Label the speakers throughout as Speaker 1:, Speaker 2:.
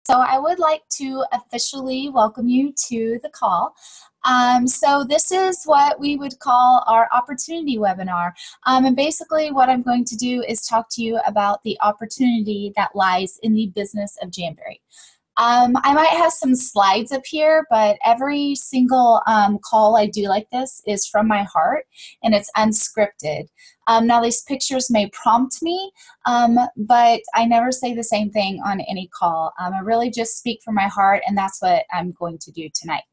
Speaker 1: So I would like to officially welcome you to the call. So this is what we would call our opportunity webinar. And basically what I'm going to do is talk to you about the opportunity that lies in the business of Jamberry. I might have some slides up here, but every single call I do like this is from my heart, and it's unscripted. Now, these pictures may prompt me, but I never say the same thing on any call. I really just speak from my heart, and that's what I'm going to do tonight.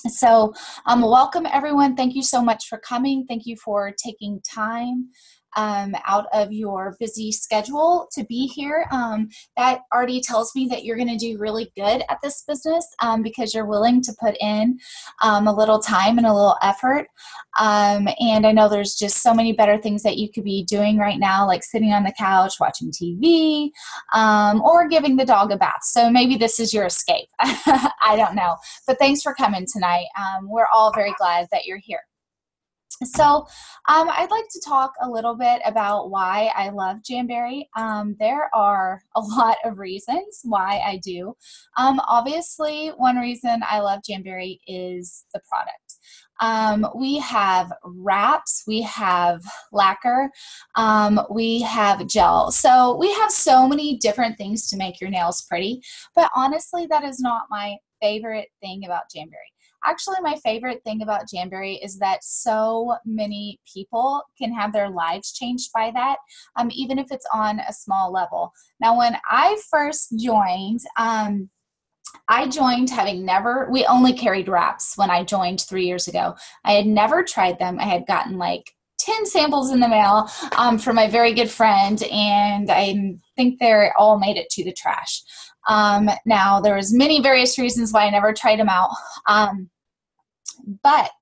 Speaker 1: So welcome, everyone. Thank you so much for coming. Thank you for taking time out of your busy schedule to be here. That already tells me that you're going to do really good at this business because you're willing to put in a little time and a little effort. And I know there's just so many better things that you could be doing right now, like sitting on the couch, watching TV, or giving the dog a bath. So maybe this is your escape. I don't know. But thanks for coming tonight. We're all very glad that you're here. So I'd like to talk a little bit about why I love Jamberry. There are a lot of reasons why I do. Obviously, one reason I love Jamberry is the product. We have wraps, we have lacquer, we have gel. So we have so many different things to make your nails pretty, but honestly, that is not my favorite thing about Jamberry. Actually, my favorite thing about Jamberry is that so many people can have their lives changed by that, even if it's on a small level. Now, when I first joined, I joined having never, we only carried wraps when I joined 3 years ago. I had never tried them. I had gotten like 10 samples in the mail from my very good friend, and I think they all made it to the trash. Now, there was many various reasons why I never tried them out. But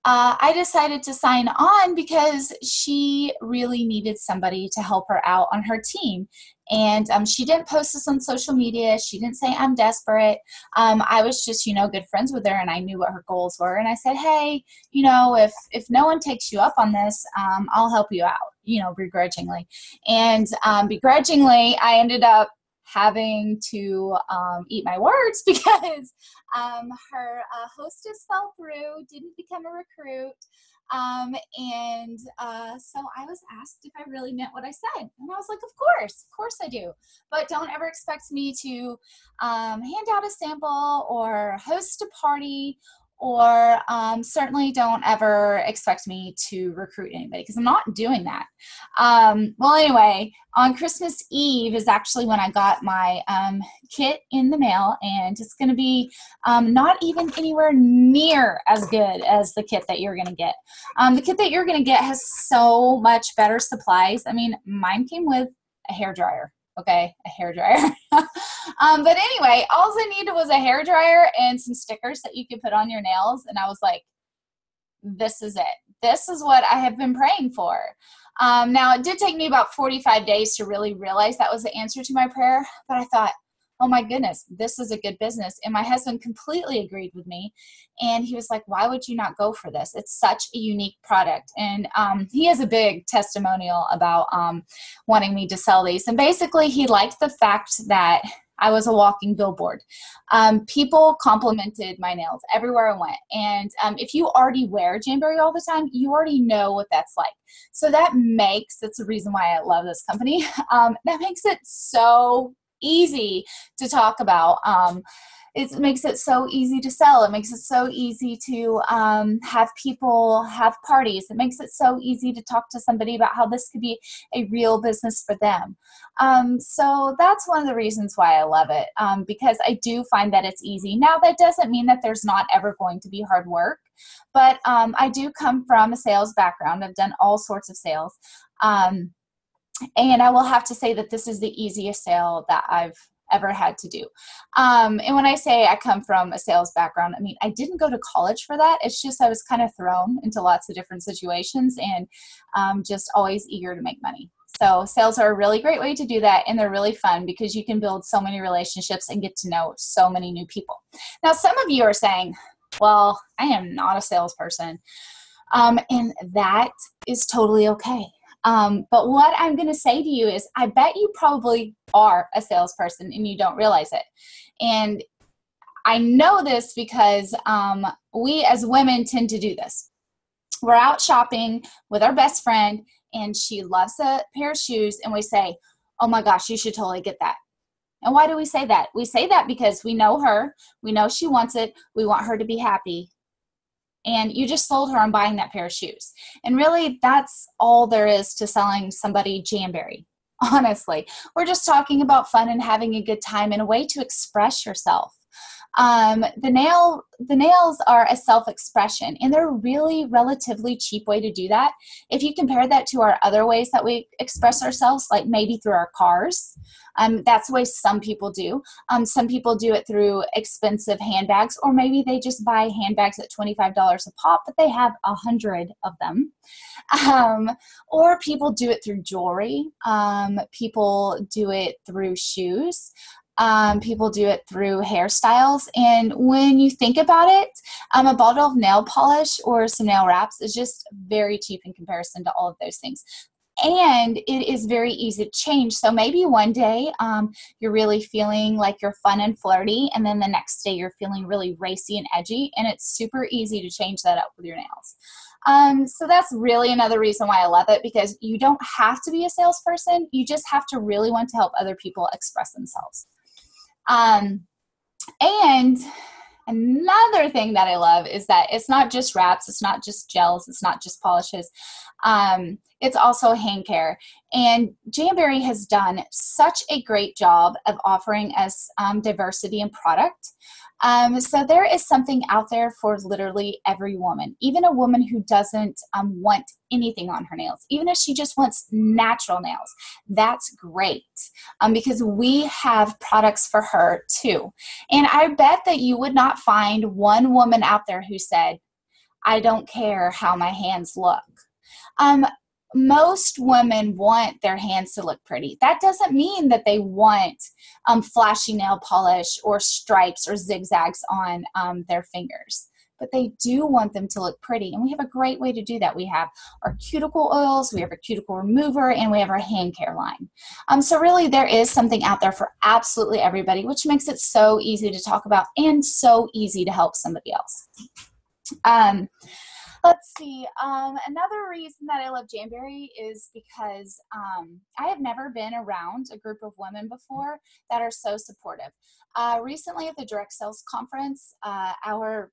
Speaker 1: I decided to sign on because she really needed somebody to help her out on her team. And she didn't post this on social media. She didn't say, I'm desperate. I was just, good friends with her, and I knew what her goals were. And I said, hey, if no one takes you up on this, I'll help you out, begrudgingly. And begrudgingly, I ended up having to eat my words because her hostess fell through, didn't become a recruit, so I was asked if I really meant what I said, and I was like, of course I do, but don't ever expect me to hand out a sample or host a party, or certainly don't ever expect me to recruit anybody, because I'm not doing that. Well, anyway, on Christmas Eve is actually when I got my kit in the mail, and it's going to be not even anywhere near as good as the kit that you're going to get. The kit that you're going to get has so much better supplies. I mean, mine came with a hairdryer. Okay, a hairdryer. But anyway, all I needed was a hairdryer and some stickers that you could put on your nails, and I was like, this is it. This is what I have been praying for. Now, it did take me about 45 days to really realize that was the answer to my prayer, but I thought, oh my goodness, this is a good business. And my husband completely agreed with me. And he was like, why would you not go for this? It's such a unique product. And he has a big testimonial about wanting me to sell these. And basically, he liked the fact that I was a walking billboard. People complimented my nails everywhere I went. And if you already wear Jamberry all the time, you already know what that's like. So that's the reason why I love this company. That makes it so easy to talk about. It makes it so easy to sell. It makes it so easy to have people have parties. It makes it so easy to talk to somebody about how this could be a real business for them. So that's one of the reasons why I love it, because I do find that it's easy. Now, that doesn't mean that there's not ever going to be hard work, but I do come from a sales background. I've done all sorts of sales. And I will have to say that this is the easiest sale that I've ever had to do. And when I say I come from a sales background, I mean, I didn't go to college for that. It's just I was kind of thrown into lots of different situations, and just always eager to make money. So sales are a really great way to do that, and they're really fun because you can build so many relationships and get to know so many new people. Now, some of you are saying, well, I am not a salesperson. And that is totally okay. But what I'm going to say to you is I bet you probably are a salesperson and you don't realize it. And I know this because we as women tend to do this. We're out shopping with our best friend and she loves a pair of shoes and we say, oh my gosh, you should totally get that. And why do we say that? We say that because we know her, we know she wants it, we want her to be happy. And you just sold her on buying that pair of shoes. And really, that's all there is to selling somebody Jamberry. Honestly, we're just talking about fun and having a good time and a way to express yourself. The nails are a self-expression, and they're a really relatively cheap way to do that. If you compare that to our other ways that we express ourselves, like maybe through our cars, that's the way some people do. Some people do it through expensive handbags, or maybe they just buy handbags at $25 a pop, but they have 100 of them. Or people do it through jewelry. People do it through shoes. People do it through hairstyles. And when you think about it, a bottle of nail polish or some nail wraps is just very cheap in comparison to all of those things. And it is very easy to change. So maybe one day you're really feeling like you're fun and flirty, and then the next day you're feeling really racy and edgy, and it's super easy to change that up with your nails. So that's really another reason why I love it, because you don't have to be a salesperson. You just have to really want to help other people express themselves. And another thing that I love is that it's not just wraps, it's not just gels, it's not just polishes. It's also hand care. And Jamberry has done such a great job of offering us diversity in product. So there is something out there for literally every woman, even a woman who doesn't want anything on her nails, even if she just wants natural nails. That's great because we have products for her too. And I bet that you would not find one woman out there who said, I don't care how my hands look. Most women want their hands to look pretty. That doesn't mean that they want flashy nail polish or stripes or zigzags on their fingers, but they do want them to look pretty. And we have a great way to do that. We have our cuticle oils, we have our cuticle remover, and we have our hand care line. So really there is something out there for absolutely everybody, which makes it so easy to talk about and so easy to help somebody else. Let's see. Another reason that I love Jamberry is because I have never been around a group of women before that are so supportive. Recently at the Direct Sales Conference, our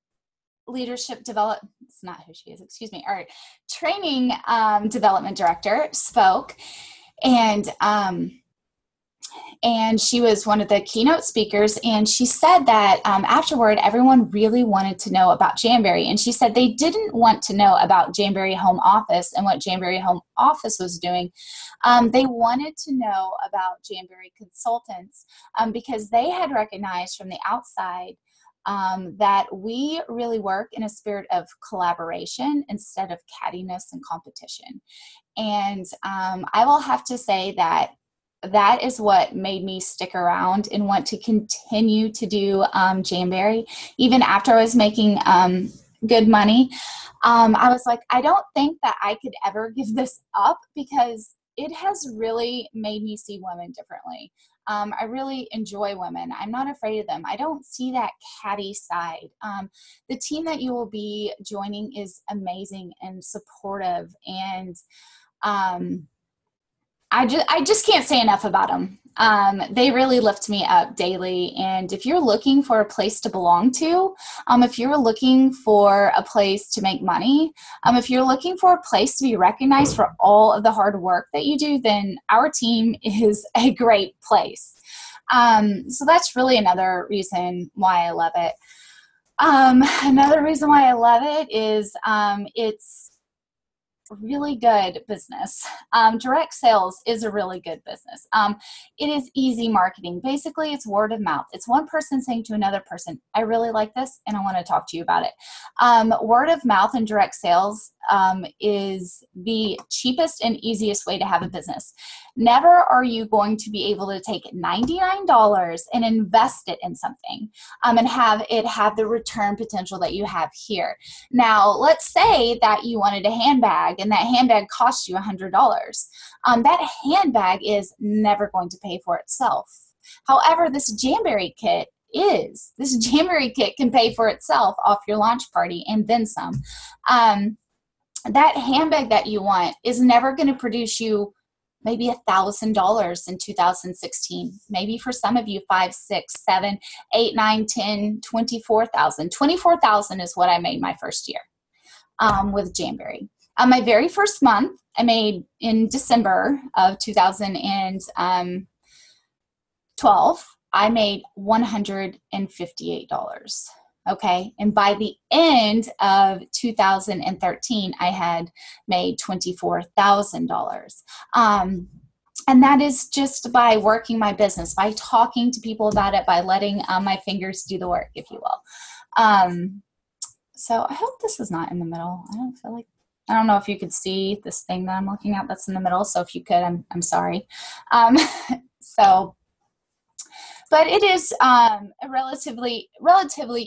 Speaker 1: leadership development, it's not who she is, excuse me, our training development director spoke, and she was one of the keynote speakers, and she said that afterward, everyone really wanted to know about Jamberry. And she said they didn't want to know about Jamberry Home Office and what Jamberry Home Office was doing. They wanted to know about Jamberry Consultants because they had recognized from the outside that we really work in a spirit of collaboration instead of cattiness and competition. And I will have to say that that is what made me stick around and want to continue to do Jamberry. Even after I was making good money, I was like, I don't think that I could ever give this up because it has really made me see women differently. I really enjoy women. I'm not afraid of them. I don't see that catty side. The team that you will be joining is amazing and supportive, and I just can't say enough about them. They really lift me up daily. And if you're looking for a place to belong to, if you're looking for a place to make money, if you're looking for a place to be recognized for all of the hard work that you do, then our team is a great place. So that's really another reason why I love it. Another reason why I love it is it's really good business. Direct sales is a really good business. It is easy marketing. Basically, it's word of mouth. It's one person saying to another person, I really like this and I want to talk to you about it. Word of mouth and direct sales is the cheapest and easiest way to have a business. Never are you going to be able to take $99 and invest it in something and have it have the return potential that you have here. Now, let's say that you wanted a handbag and that handbag costs you $100. That handbag is never going to pay for itself. However, this Jamberry kit can pay for itself off your launch party and then some. That handbag that you want is never going to produce you maybe $1,000 in 2016. Maybe for some of you, 5, 6, 7, 8, 9, 10, 24,000. 24,000 is what I made my first year with Jamberry. My very first month, I made in December of 2012, I made $158. Okay. And by the end of 2013, I had made $24,000. And that is just by working my business, by talking to people about it, by letting my fingers do the work, if you will. So I hope this is not in the middle. I don't know if you could see this thing that I'm looking at that's in the middle. So if you could, I'm sorry. But it is a relatively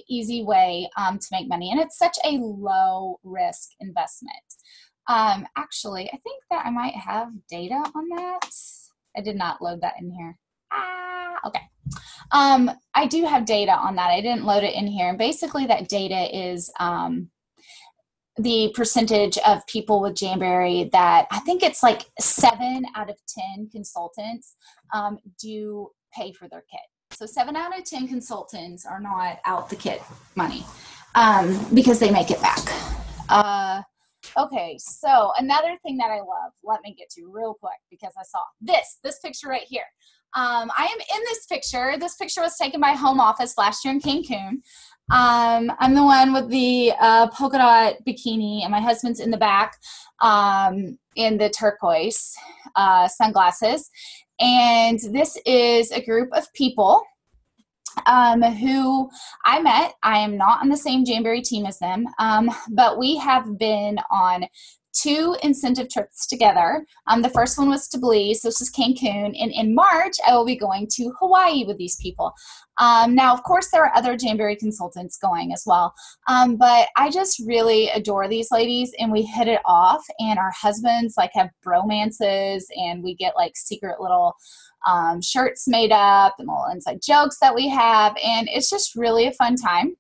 Speaker 1: easy way to make money, and it's such a low risk investment. Actually, I think that I might have data on that. I did not load that in here. Okay. I do have data on that. I didn't load it in here, and basically that data is the percentage of people with Jamberry that I think it's like 7 out of 10 consultants do pay for their kit. So 7 out of 10 consultants are not out the kit money because they make it back. Okay, so another thing that I love, let me get to real quick because I saw this picture right here. I am in this picture. This picture was taken by Home Office last year in Cancun. I'm the one with the polka dot bikini, and my husband's in the back in the turquoise sunglasses. And this is a group of people who I met. I am not on the same Jamberry team as them, but we have been on 2 incentive trips together. The first one was to Belize, so this is Cancun, and in March I will be going to Hawaii with these people. Now, of course, there are other Jamberry consultants going as well, but I just really adore these ladies, and we hit it off, and our husbands like have bromances, and we get like secret little shirts made up and little inside jokes that we have, and it's just really a fun time.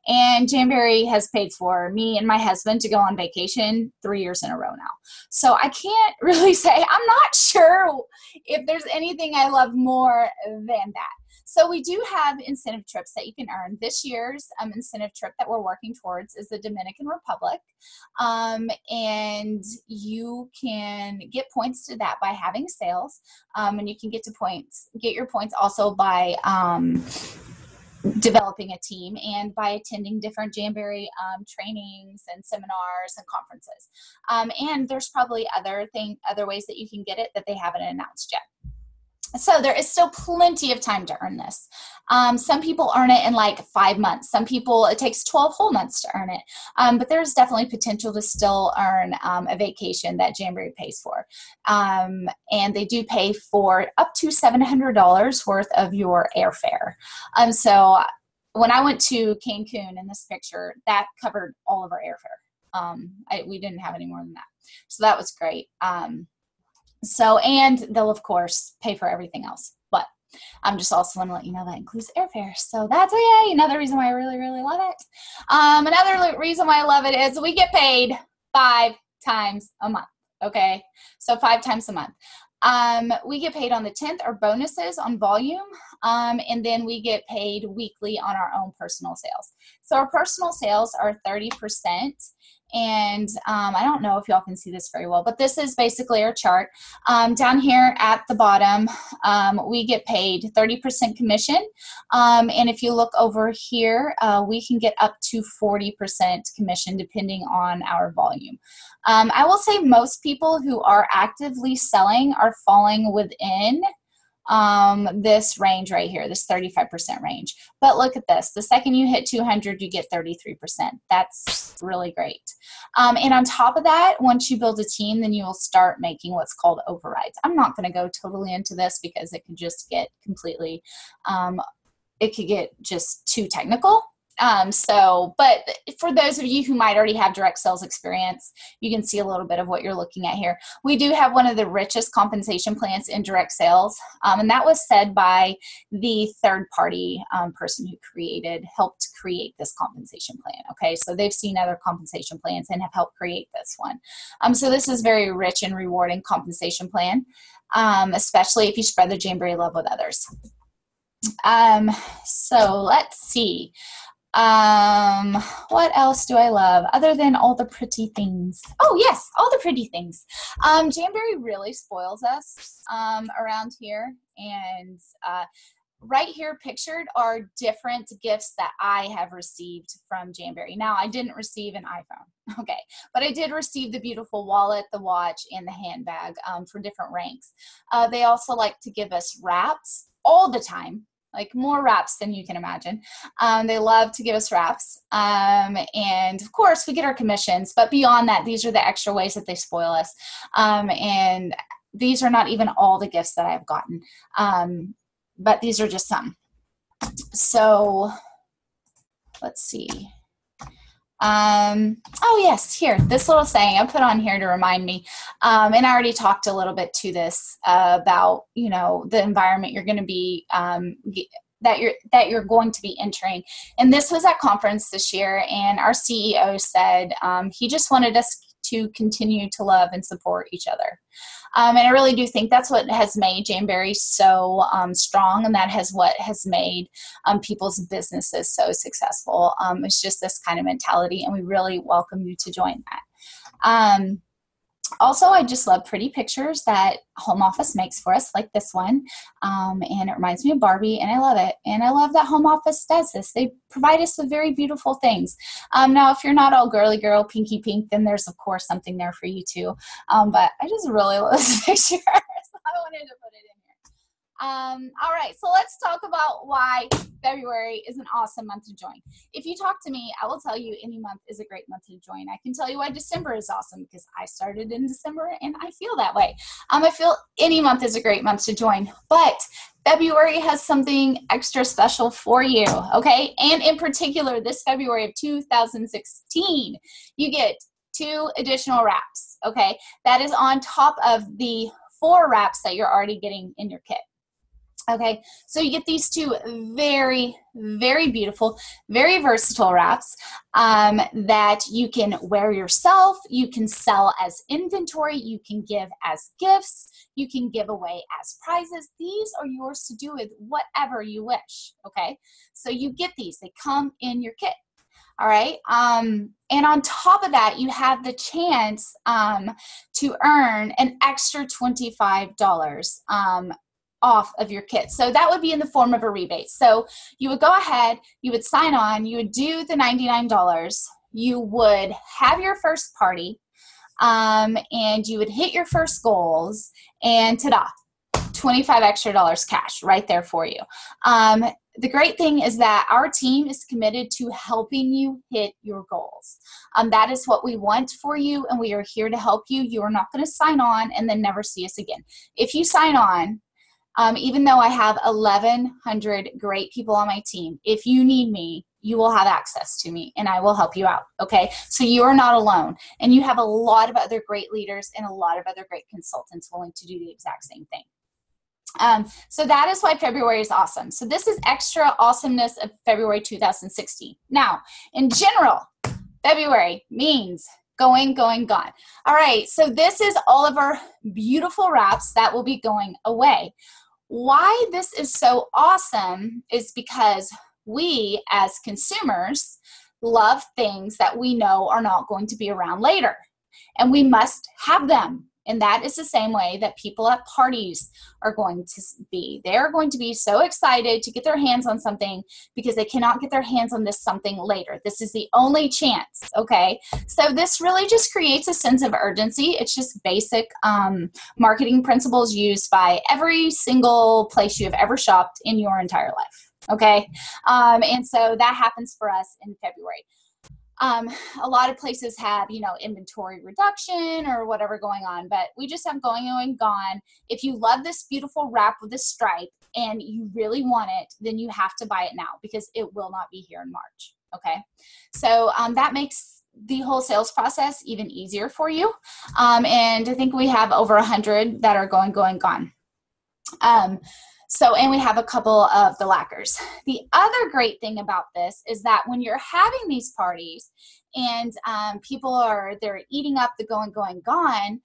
Speaker 1: And Jamberry has paid for me and my husband to go on vacation 3 years in a row now. So I can't really say, I'm not sure if there's anything I love more than that. So we do have incentive trips that you can earn. This year's incentive trip that we're working towards is the Dominican Republic. And you can get points to that by having sales. And you can get your points also by developing a team and by attending different Jamberry trainings and seminars and conferences. And there's probably other ways that you can get it that they haven't announced yet. So there is still plenty of time to earn this. Some people earn it in like 5 months. Some people, it takes 12 whole months to earn it. But there's definitely potential to still earn a vacation that Jamberry pays for. And they do pay for up to $700 worth of your airfare. So when I went to Cancun in this picture, that covered all of our airfare. We didn't have any more than that. So that was great. And they'll, of course, pay for everything else. But I'm just also want to let you know that includes airfare. So that's another reason why I really, really love it. Another reason why I love it is we get paid 5 times a month. Okay, so 5 times a month. We get paid on the 10th or bonuses on volume, and then we get paid weekly on our own personal sales. So our personal sales are 30%. And I don't know if y'all can see this very well, but this is basically our chart. Down here at the bottom, we get paid 30% commission. And if you look over here, we can get up to 40% commission depending on our volume. I will say most people who are actively selling are falling within this range right here, this 35% range. But look at this. The second you hit 200, you get 33%. That's really great. And on top of that, once you build a team, then you will start making what's called overrides. I'm not going to go totally into this because it could just get completely, it could get just too technical. But for those of you who might already have direct sales experience, you can see a little bit of what you're looking at here. We do have one of the richest compensation plans in direct sales, and that was said by the third-party person who helped create this compensation plan. Okay, so they've seen other compensation plans and have helped create this one. So this is very rich and rewarding compensation plan, especially if you spread the Jamboree love with others. So let's see. What else do I love other than all the pretty things? Oh yes, all the pretty things. Jamboree really spoils us around here, and right here pictured are different gifts that I have received from Jamboree. Now, I didn't receive an iPhone, okay, but I did receive the beautiful wallet, the watch, and the handbag for different ranks. They also like to give us wraps all the time, like more wraps than you can imagine. They love to give us wraps. And of course, we get our commissions, but beyond that, these are the extra ways that they spoil us. And these are not even all the gifts that I've gotten. But these are just some. So let's see. Oh yes, here, this little saying I put on here to remind me. And I already talked a little bit to this about, you know, the environment you're going to be, that you're going to be entering. And this was at conference this year, and our CEO said he just wanted us to continue to love and support each other. And I really do think that's what has made Jamboree so strong, and that has what has made people's businesses so successful. It's just this kind of mentality, and we really welcome you to join that. Also, I just love pretty pictures that Home Office makes for us, like this one, and it reminds me of Barbie, and I love it. And I love that Home Office does this. They provide us with very beautiful things. Now, if you're not all girly girl, pinky pink, then there's, of course, something there for you, too. But I just really love this picture, so I wanted to put it in here. All right, so let's talk about why February is an awesome month to join. If you talk to me, I will tell you any month is a great month to join. I can tell you why December is awesome because I started in December and I feel that way. I feel any month is a great month to join, but February has something extra special for you, okay? And in particular, this February of 2016, you get 2 additional wraps, okay? That is on top of the 4 wraps that you're already getting in your kit. Okay, so you get these 2 very, very beautiful, very versatile wraps that you can wear yourself, you can sell as inventory, you can give as gifts, you can give away as prizes. These are yours to do with whatever you wish, okay? So you get these, they come in your kit. All right. And on top of that, you have the chance to earn an extra $25 off of your kit. So that would be in the form of a rebate. So you would go ahead, you would sign on, you would do the $99, you would have your first party, and you would hit your first goals, and ta-da, $25 extra cash right there for you. The great thing is that our team is committed to helping you hit your goals. That is what we want for you, and we are here to help you. You are not going to sign on and then never see us again. If you sign on, even though I have 1,100 great people on my team, if you need me, you will have access to me and I will help you out, okay? So you are not alone, and you have a lot of other great leaders and a lot of other great consultants willing to do the exact same thing. So that is why February is awesome. So this is extra awesomeness of February 2016. Now, in general, February means going, gone. All right, so this is all of our beautiful wraps that will be going away. Why this is so awesome is because we as consumers love things that we know are not going to be around later, and we must have them. And that is the same way that people at parties are going to be. They're going to be so excited to get their hands on something because they cannot get their hands on this something later. This is the only chance, okay? So this really just creates a sense of urgency. It's just basic marketing principles used by every single place you have ever shopped in your entire life, okay? And so that happens for us in February. A lot of places have, inventory reduction or whatever going on, but we just have going, gone. If you love this beautiful wrap with this stripe and you really want it, then you have to buy it now because it will not be here in March. Okay. So that makes the whole sales process even easier for you. And I think we have over 100 that are gone. And we have a couple of the lackers. The other great thing about this is that when you're having these parties and they're eating up the gone,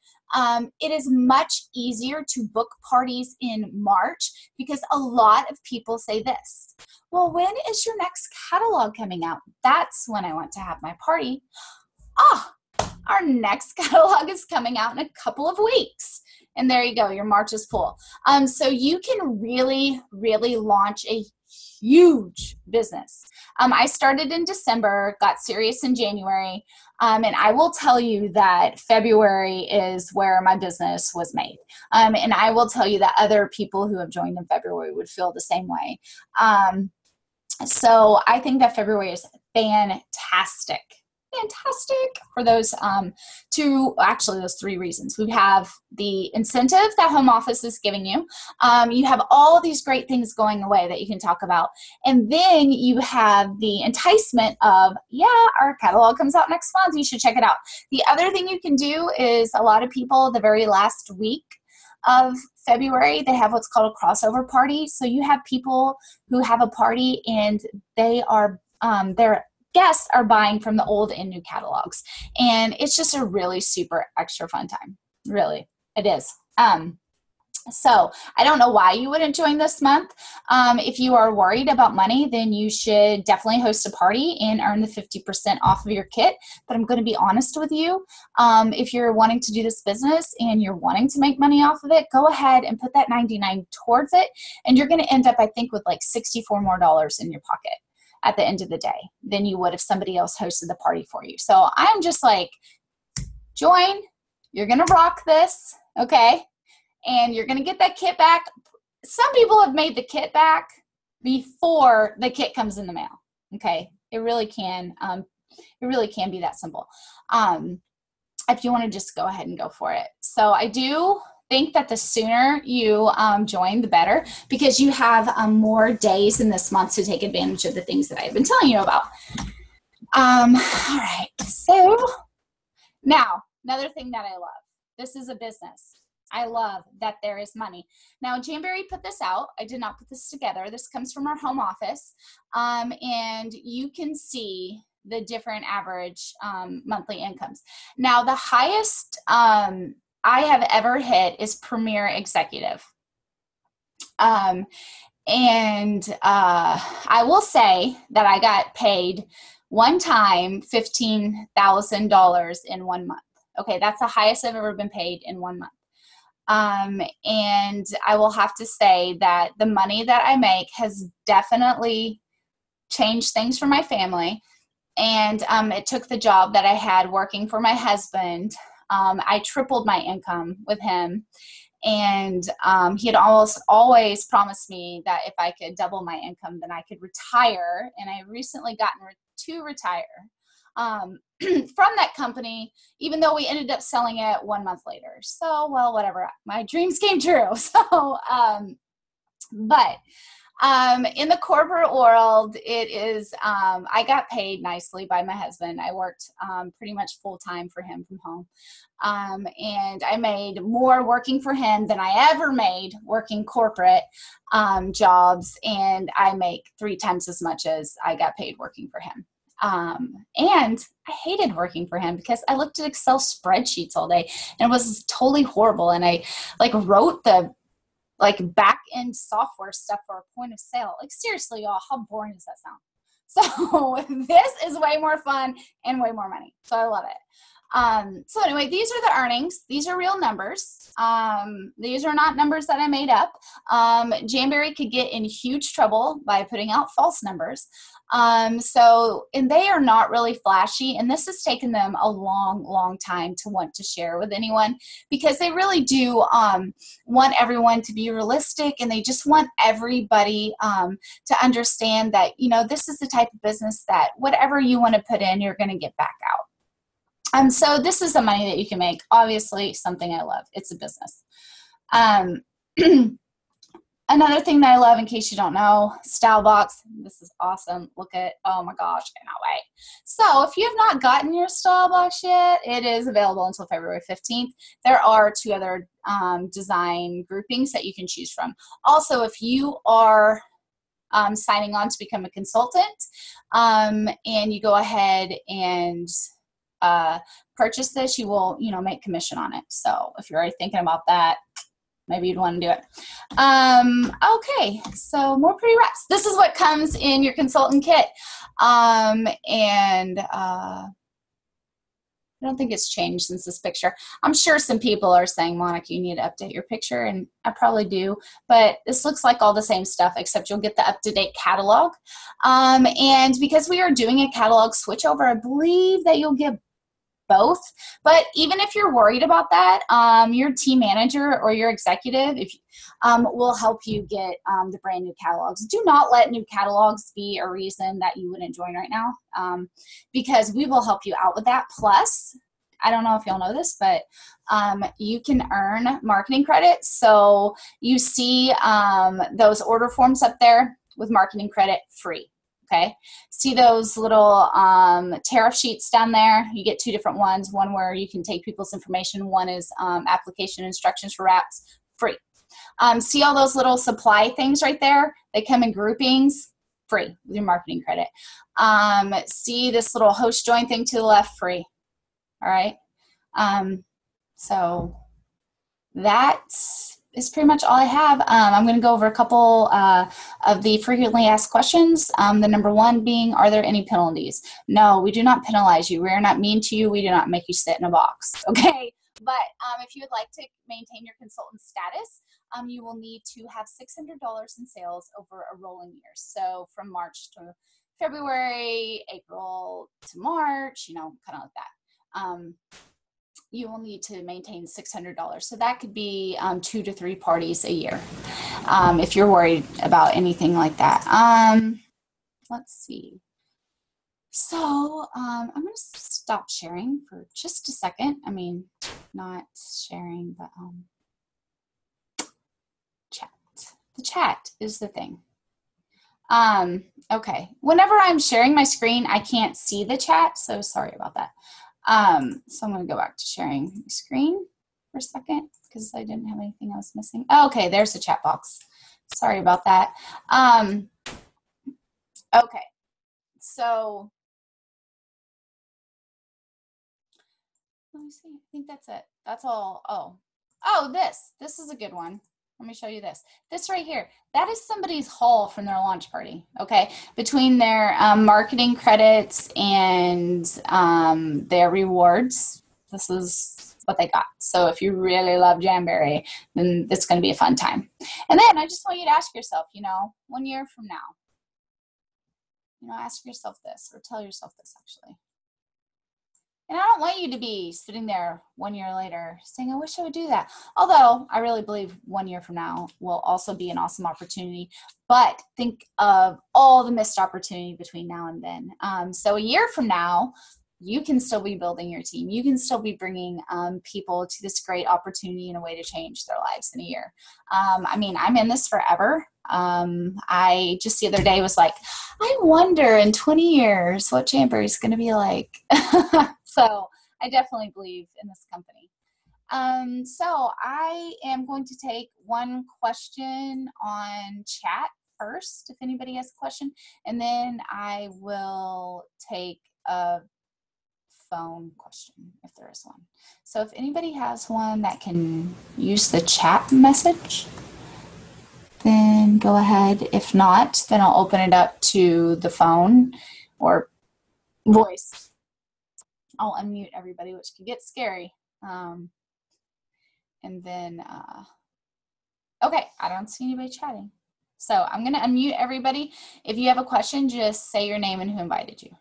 Speaker 1: it is much easier to book parties in March, because a lot of people say this: well, when is your next catalog coming out? That's when I want to have my party. Our next catalog is coming out in a couple of weeks. And there you go, your March is full. So you can really, really launch a huge business. I started in December, got serious in January, and I will tell you that February is where my business was made. And I will tell you that other people who have joined in February would feel the same way. So I think that February is fantastic for those those three reasons. We have the incentive that home office is giving you. You have all these great things going away that you can talk about. And then you have the enticement of, our catalog comes out next month. You should check it out. The other thing you can do is, a lot of people, the very last week of February, they have what's called a crossover party. So you have people who have a party and their guests are buying from the old and new catalogs. And it's just a really super extra fun time. Really, it is. So I don't know why you wouldn't join this month. If you are worried about money, then you should definitely host a party and earn the 50% off of your kit. But I'm going to be honest with you. If you're wanting to do this business and you're wanting to make money off of it, go ahead and put that $99 towards it. And you're going to end up, I think, with like $64 more in your pocket at the end of the day than you would if somebody else hosted the party for you. So I'm just like, join, you're going to rock this, okay? And you're going to get that kit back. Some people have made the kit back before the kit comes in the mail, okay? It really can be that simple. If you want to just go ahead and go for it. So I do think that the sooner you join, the better, because you have more days in this month to take advantage of the things that I've been telling you about. All right. So now, another thing that I love. This is a business. I love that there is money. Now, Jamberry put this out. I did not put this together. This comes from our home office. And you can see the different average monthly incomes. Now, the highest I have ever hit is Premier Executive. I will say that I got paid one time $15,000 in 1 month. Okay, that's the highest I've ever been paid in 1 month. And I will have to say that the money that I make has definitely changed things for my family. And it took the job that I had working for my husband. I tripled my income with him. And he had always promised me that if I could double my income, then I could retire. And I recently gotten to retire from that company, even though we ended up selling it 1 month later. So, well, whatever. My dreams came true. So, in the corporate world, it is, I got paid nicely by my husband. I worked pretty much full time for him from home. And I made more working for him than I ever made working corporate jobs. And I make 3 times as much as I got paid working for him. And I hated working for him because I looked at Excel spreadsheets all day and it was totally horrible. And I wrote the back end software stuff for a point of sale. Seriously, y'all, how boring does that sound? So this is way more fun and way more money. So I love it. So anyway, these are the earnings. These are real numbers. These are not numbers that I made up. Jamberry could get in huge trouble by putting out false numbers. And they are not really flashy, and this has taken them a long, long time to want to share with anyone because they really do want everyone to be realistic, and they just want everybody to understand that, this is the type of business that whatever you want to put in, you're going to get back out. So this is the money that you can make. Obviously, something I love. It's a business. Another thing that I love, in case you don't know, Style Box. This is awesome. Look at, oh my gosh, I cannot wait. So if you have not gotten your Style Box yet, it is available until February 15th. There are 2 other design groupings that you can choose from. Also, if you are signing on to become a consultant, and you go ahead and purchase this, you will, make commission on it. So if you're already thinking about that, maybe you'd want to do it. Okay, so more pretty wraps. This is what comes in your consultant kit. I don't think it's changed since this picture. I'm sure some people are saying, Monica, you need to update your picture, and I probably do, but this looks like all the same stuff, except you'll get the up-to-date catalog. And because we are doing a catalog switchover, I believe that you'll get both. But even if you're worried about that, your team manager or your executive will help you get the brand new catalogs. Do not let new catalogs be a reason that you wouldn't join right now, because we will help you out with that. Plus, I don't know if y'all know this, but you can earn marketing credits. So you see those order forms up there with marketing credit free. Okay, see those little tariff sheets down there? You get 2 different ones, one where you can take people's information, one is application instructions for wraps, free. See all those little supply things right there? They come in groupings, free with your marketing credit. See this little host join thing to the left, free. All right, so that is pretty much all I have. I'm going to go over a couple of the frequently asked questions. The number 1 being, are there any penalties? No, we do not penalize you. We are not mean to you. We do not make you sit in a box, okay? But if you would like to maintain your consultant status, you will need to have $600 in sales over a rolling year. So from March to February, April to March, kind of like that. You will need to maintain $600. So that could be 2 to 3 parties a year, if you're worried about anything like that. Let's see. So I'm going to stop sharing for just a second. I mean, not sharing, but chat. The chat is the thing. Okay. Whenever I'm sharing my screen, I can't see the chat, so sorry about that. So I'm going to go back to sharing my screen for a second because I didn't have anything else missing. Oh, okay, there's the chat box. Sorry about that. Okay, so let me see. I think that's it. That's all. Oh, this is a good one. Let me show you this. This right here, that is somebody's haul from their launch party, okay? Between their marketing credits and their rewards, this is what they got. So if you really love Jamberry, then it's going to be a fun time. And then I just want you to ask yourself, 1 year from now, ask yourself this, or tell yourself this actually. And I don't want you to be sitting there 1 year later saying, I wish I would do that. Although I really believe 1 year from now will also be an awesome opportunity. But think of all the missed opportunity between now and then. So a year from now, you can still be building your team. You can still be bringing people to this great opportunity and a way to change their lives in a year. I mean, I'm in this forever. I just the other day was like, I wonder in 20 years what Jamberry is going to be like. So I definitely believe in this company. So I am going to take one question on chat first, if anybody has a question, and then I will take a phone question if there is one. So if anybody has one that can use the chat message, then go ahead. If not, then I'll open it up to the phone or voice. I'll unmute everybody, which can get scary. And then, okay, I don't see anybody chatting. So I'm going to unmute everybody. If you have a question, just say your name and who invited you.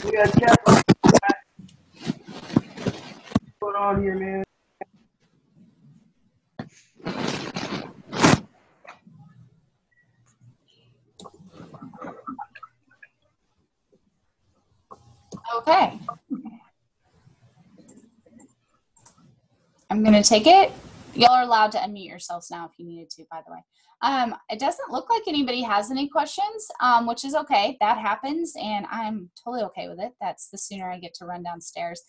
Speaker 2: We got chat. What's going on here, man?
Speaker 1: Okay. I'm going to take it. Y'all are allowed to unmute yourselves now if you needed to, by the way. It doesn't look like anybody has any questions, which is okay. That happens, and I'm totally okay with it. That's the sooner I get to run downstairs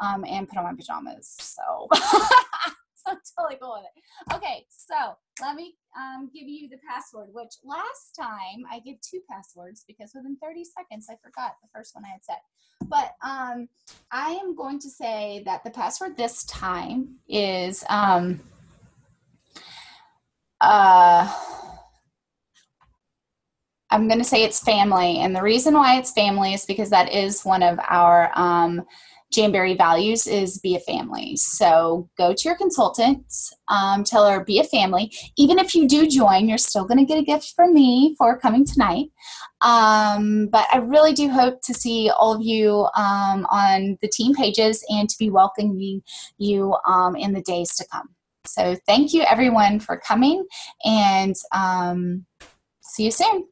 Speaker 1: and put on my pajamas. So, so I'm totally cool with it. Okay, so let me give you the password, which last time I gave 2 passwords because within 30 seconds I forgot the first one I had said. But I am going to say that the password this time is I'm going to say it's family. And the reason why it's family is because that is one of our Jamberry values is be a family. So go to your consultant, tell her be a family. Even if you do join, you're still going to get a gift from me for coming tonight. But I really do hope to see all of you on the team pages and to be welcoming you in the days to come. So thank you everyone for coming, and see you soon.